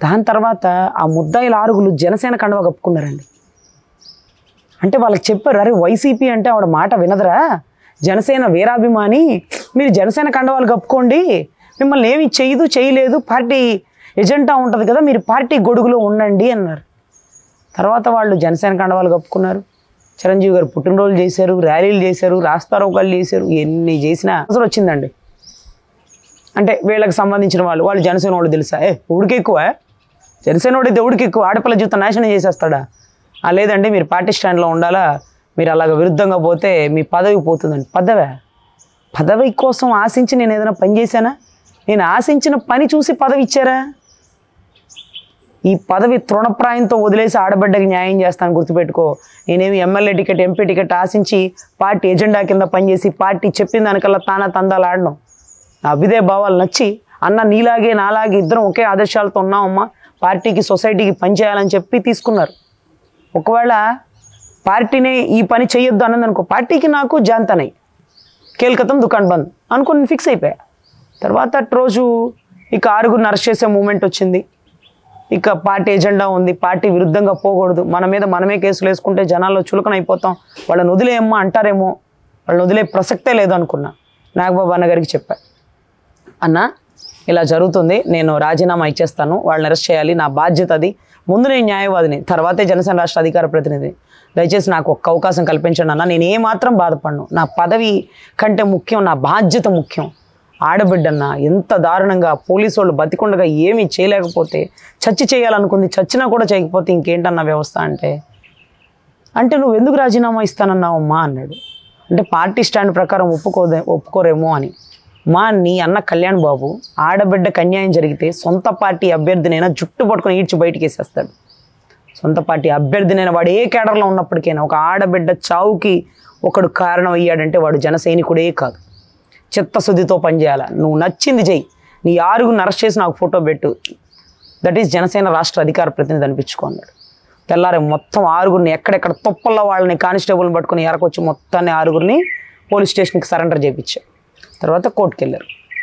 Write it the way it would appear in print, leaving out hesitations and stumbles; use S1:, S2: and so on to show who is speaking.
S1: దాని తర్వాత ఆ ముద్దాయిల ఆరుగురు జనసేన కండువా కప్పుకున్నారండి. అంటే వాళ్ళకి చెప్పారు, అరే వైసీపీ అంటే ఆవిడ మాట వినదురా, జనసేన వీరాభిమాని, మీరు జనసేన కండువాలు కప్పుకోండి, మిమ్మల్ని ఏమి చేయలేదు, పార్టీ ఎజెండా ఉంటుంది కదా, మీరు పార్టీ గొడుగులో ఉండండి అన్నారు. తర్వాత వాళ్ళు జనసేన కండువాలు కప్పుకున్నారు. చిరంజీవి గారు పుట్టినరోజులు చేశారు, ర్యాలీలు చేశారు, రాస్తారోకాలు చేశారు, ఎన్ని చేసినా అవసరం వచ్చిందండి. అంటే వీళ్ళకి సంబంధించిన వాళ్ళు జనసేన వాళ్ళు తెలుసా, ఉడికి ఎక్కువ జనసేన వాడి దేవుడికి ఎక్కువ, ఆడపిల్ల జీవితం నాశనం చేసేస్తాడా, లేదండి మీరు పార్టీ స్టాండ్లో ఉండాలా, మీరు అలాగ విరుద్ధంగా పోతే మీ పదవి పోతుందండి. పదవి కోసం ఆశించి నేను ఏదైనా పని చేశానా? నేను ఆశించిన పని చూసి పదవి ఇచ్చారా? ఈ పదవి తృణప్రాయంతో వదిలేసి ఆడబిడ్డకి న్యాయం చేస్తాను, గుర్తుపెట్టుకో. నేనేమి ఎమ్మెల్యే టికెట్, ఎంపీ టికెట్ ఆశించి పార్టీ ఎజెండా కింద పనిచేసి పార్టీ చెప్పిన దానికల్లా తందాలు ఆడడం. నా అభ్యుదయ భావాలు నచ్చి, అన్న నీలాగే నాలాగే ఇద్దరం ఒకే ఆదర్శాలతో ఉన్నామమ్మా, పార్టీకి సొసైటీకి పనిచేయాలని చెప్పి తీసుకున్నారు. ఒకవేళ పార్టీనే ఈ పని చేయొద్దు అన్నది అనుకో, పార్టీకి నాకు జాంతనై కేల్కతం దుకాణం బంద్ అనుకుని ఫిక్స్ అయిపోయా. తర్వాత రోజు ఇక ఆరుగురిని అరెస్ట్ చేసే మూమెంట్ వచ్చింది. ఇక పార్టీ ఎజెండా ఉంది, పార్టీ విరుద్ధంగా పోకూడదు, మన మీద మనమే కేసులు వేసుకుంటే జనాల్లో చులకన అయిపోతాం, వాళ్ళని వదిలేయమ్మా అంటారేమో, వాళ్ళని వదిలే ప్రసక్తే లేదు అనుకున్నా. నాగబాబు అన్న గారికి చెప్పా, అన్న ఇలా జరుగుతుంది, నేను రాజీనామా ఇచ్చేస్తాను, వాళ్ళని అరెస్ట్ చేయాలి, నా బాధ్యత అది, ముందు నేను న్యాయవాదిని, తర్వాతే జనసేన రాష్ట్ర అధికార ప్రతినిధి, దయచేసి నాకు ఒక్క అవకాశం కల్పించండి అన్న, నేను ఏమాత్రం బాధపడను, నా పదవి కంటే ముఖ్యం నా బాధ్యత ముఖ్యం. ఆడబిడ్డన్న ఎంత దారుణంగా పోలీసు వాళ్ళు బతికుండగా ఏమీ చేయలేకపోతే, చచ్చి చేయాలనుకుంది, చచ్చినా కూడా చేయకపోతే ఇంకేంటన్న వ్యవస్థ అంటే నువ్వు ఎందుకు రాజీనామా ఇస్తానన్నావమ్మా అన్నాడు. అంటే పార్టీ స్టాండ్ ప్రకారం ఒప్పుకోరేమో అని. నీ అన్న కళ్యాణ్ బాబు ఆడబిడ్డకు అన్యాయం జరిగితే సొంత పార్టీ అభ్యర్థినైనా జుట్టు పట్టుకొని ఈడ్చి బయటికి వేసేస్తాడు. సొంత పార్టీ అభ్యర్థినైనా వాడు ఏ కేడర్లో ఉన్నప్పటికైనా ఒక ఆడబిడ్డ చావుకి ఒకడు కారణం అయ్యాడంటే వాడు జనసైనికుడే కాదు. చిత్తశుద్ధితో పనిచేయాలి, నువ్వు నచ్చింది చెయ్యి, నీ ఆరుగురిని అరెస్ట్ చేసి నాకు ఫోటో పెట్టు, దట్ ఈస్ జనసేన రాష్ట్ర అధికార ప్రతినిధి అనిపించుకో అన్నాడు. తెల్లారే మొత్తం ఆరుగురిని ఎక్కడెక్కడ తొప్పల్లో వాళ్ళని కానిస్టేబుల్ని పట్టుకుని ఎరకొచ్చి మొత్తాన్ని ఆరుగురిని పోలీస్ స్టేషన్కి సరెండర్ చేయించారు. తర్వాత కోర్టుకు వెళ్ళారు.